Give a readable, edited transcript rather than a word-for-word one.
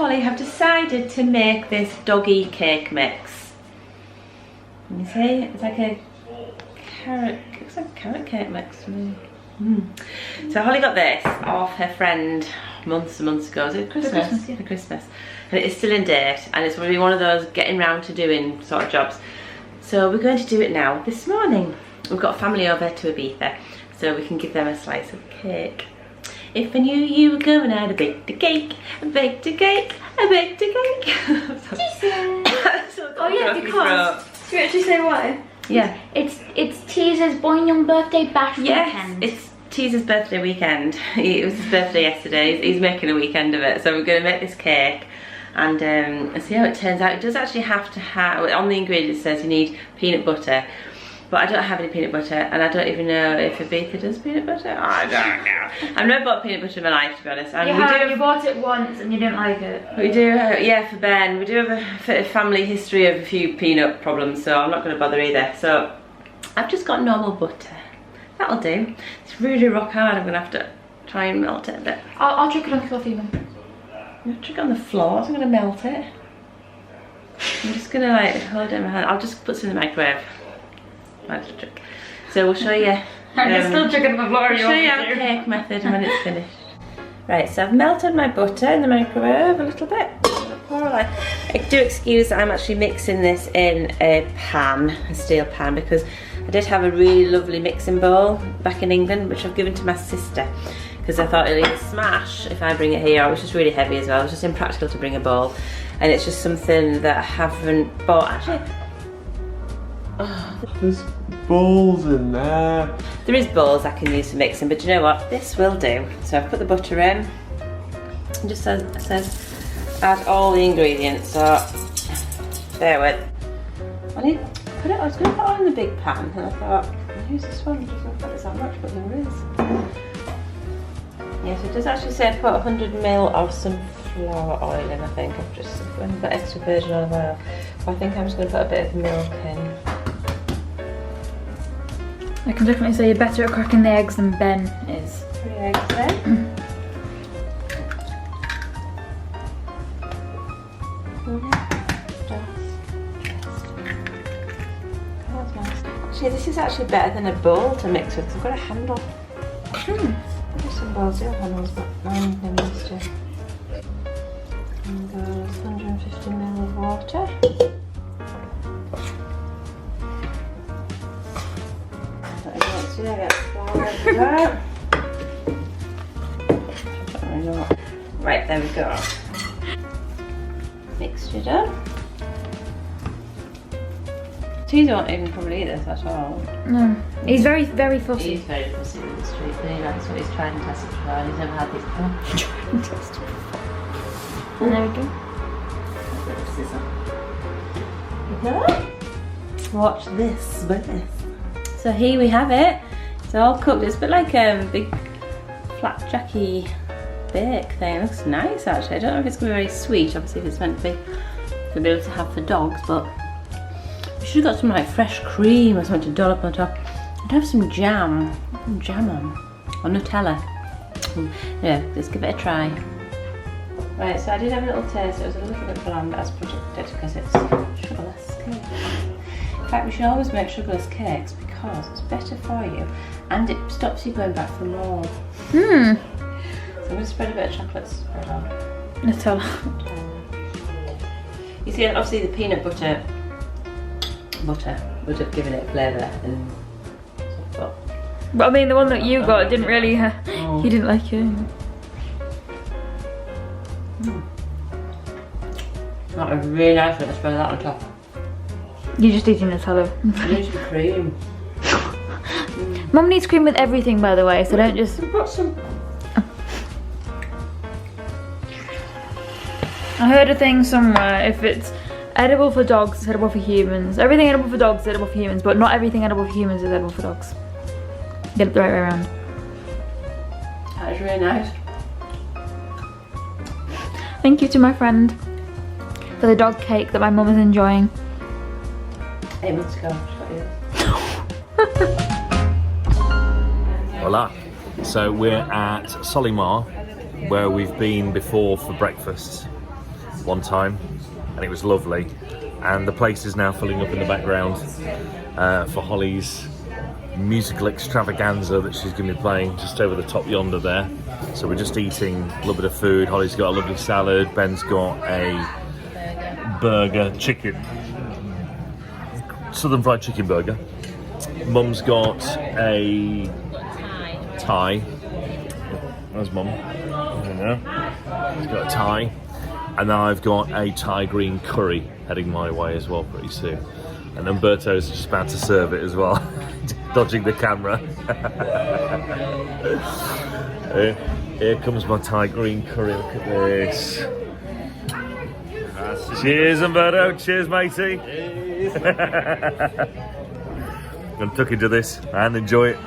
Holly have decided to make this doggy cake mix. Can you see? It's like a carrot, it looks like a carrot cake mix to me. So Holly got this off her friend months and months ago. Was it Christmas? For Christmas. And it is still in date, and it's going to be one of those getting round to doing sort of jobs. So we're going to do it now this morning. We've got family over to Ibiza, so we can give them a slice of cake. If I knew you were coming, I'd have baked a cake, I baked a cake, I baked a cake. Oh yeah, because do you actually say why? Yeah, it's Teaser's boing birthday bash weekend. Yes, it's Teaser's birthday weekend. It was his birthday yesterday. He's making a weekend of it, so we're going to make this cake and see how it turns out. It does actually have to have, on the ingredients it says you need peanut butter, but I don't have any peanut butter, and I don't even know if Ibiza does peanut butter. I don't know. I've never bought peanut butter in my life, to be honest. And you bought it once and you didn't like it. We do, yeah, for Ben. We do have a family history of a few peanut problems, so I'm not going to bother either. So I've just got normal butter. That'll do. It's really rock hard. I'm going to have to try and melt it a bit. I'll chuck it on coffee then. I'm going to chuck it on the floor, so I'm going to melt it. I'm just going to like hold it in my hand. I'll just put some in the microwave. So we'll show you. I'm still chucking on the floor. I'll show you our cake method when it's finished. Right, so I've melted my butter in the microwave a little bit. I do excuse that I'm actually mixing this in a pan, a steel pan, because I did have a really lovely mixing bowl back in England, which I've given to my sister, because I thought it'd smash if I bring it here. It was just really heavy as well. It was just impractical to bring a bowl, and it's just something that I haven't bought. Actually, there's bowls in there. There is bowls I can use for mixing, but you know what? This will do. So I've put the butter in. It just says add all the ingredients. So bear with. I was going to put it on in the big pan, and I thought, I'll use this one. It doesn't look like there's that much, but there is. Yes, it does actually say put 100 ml of sunflower oil in. I think I've just got extra virgin olive oil. But I think I'm just going to put a bit of milk in. I can definitely say you're better at cracking the eggs than Ben is. 3 eggs there. Actually, this is actually better than a bowl to mix with, because I've got a handle. There's some bowls, the other handles, but mine never used to. And goes 150 ml of water. I get flour everywhere. Right, there we go. Mixture done. Teaser won't even probably eat this at all. No, he's very fussy. He's very fussy with the street food. That's what he's tried and tested before, and he's never had these before. Tried and tested before. And there we go. Watch this space. So here we have it. It's all cooked. It's a bit like a big flapjacky bake thing. It looks nice actually. I don't know if it's going to be very sweet. Obviously, if it's meant to be able to have for dogs, but we should have got some like fresh cream or something to dollop on top. I'd have some jam. Jam on. Or Nutella. Yeah, let's give it a try. Right, so I did have a little taste. It was a little bit bland as predicted because it's sugarless cake. In fact, we should always make sugarless cakes because it's better for you and it stops you going back for more. So I'm going to spread a bit of chocolate spread on. Nutella. You see, obviously the peanut butter would have given it flavour and stuff, but I mean, the one that you got didn't really, you didn't like it. That was really nice when I spread that on top. You're just eating Nutella. You need some cream. Mum needs cream with everything, by the way, so don't just... I've got some. I heard a thing somewhere, if it's edible for dogs, it's edible for humans. Everything edible for dogs is edible for humans, but not everything edible for humans is edible for dogs. Get it the right way around. That is really nice. Thank you to my friend for the dog cake that my mum is enjoying. 8 months ago, Voila. So we're at Solimar, where we've been before for breakfast. one time, and it was lovely. And the place is now filling up in the background for Holly's musical extravaganza that she's going to be playing just over the top yonder there. So we're just eating a little bit of food. Holly's got a lovely salad. Ben's got a burger, chicken, southern fried chicken burger. Mum's got a Thai. There's Mum. I don't know. She's got a Thai. And then I've got a Thai green curry heading my way as well pretty soon. And Umberto's just about to serve it as well, dodging the camera. Here comes my Thai green curry, look at this. Cheers, Umberto. Cheers, matey. I'm gonna tuck into this and enjoy it.